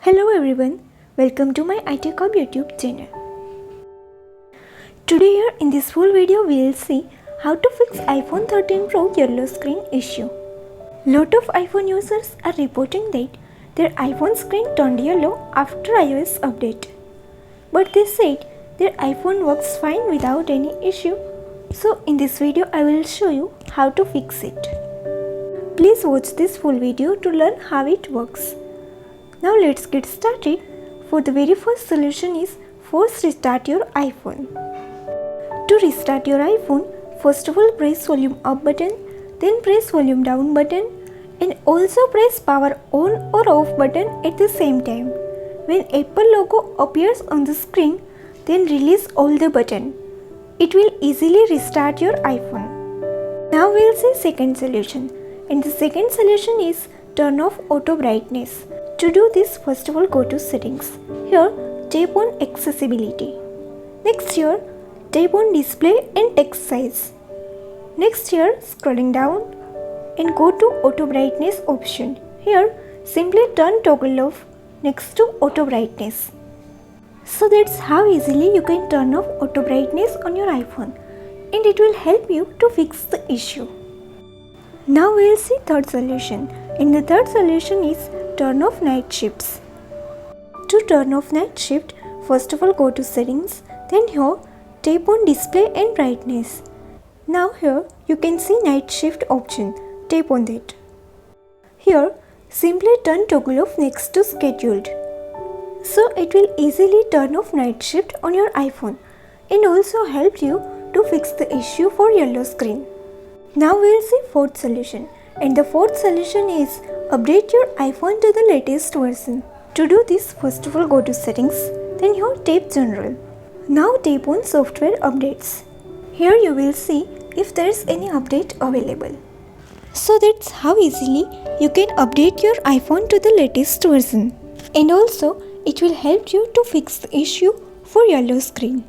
Hello everyone, welcome to my iTechHub YouTube channel. Today here in this full video we will see how to fix iPhone 13 Pro yellow screen issue. Lot of iPhone users are reporting that their iPhone screen turned yellow after iOS update. But they said their iPhone works fine without any issue. So in this video I will show you how to fix it. Please watch this full video to learn how it works. Now let's get started. For the very first solution is force restart your iPhone. To restart your iPhone, first of all press volume up button, then press volume down button and also press power on or off button at the same time. When Apple logo appears on the screen, then release all the button. It will easily restart your iPhone. Now we'll see second solution. And the second solution is turn off auto brightness. To do this, first of all go to settings. Here tap on accessibility. Next here tap on display and text size. Next here scrolling down and go to auto brightness option. Here simply turn toggle off next to auto brightness. So that's how easily you can turn off auto brightness on your iPhone, and it will help you to fix the issue. Now we will see third solution, and the third solution is turn off night shifts. To turn off night shift, first of all go to settings, then here tap on display and brightness. Now here you can see night shift option, tap on that. Here simply turn toggle off next to scheduled. So it will easily turn off night shift on your iPhone and also help you to fix the issue for yellow screen. Now we will see fourth solution, and the fourth solution is update your iPhone to the latest version. To do this, first of all go to settings, then here tap general. Now tap on software updates. Here you will see if there is any update available. So that's how easily you can update your iPhone to the latest version. And also it will help you to fix the issue for yellow screen.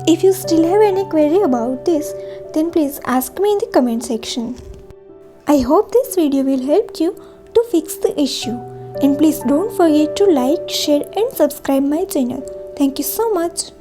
If you still have any query about this, then please ask me in the comment section. I hope this video will help you to fix the issue, and please don't forget to like, share and subscribe my channel. Thank you so much.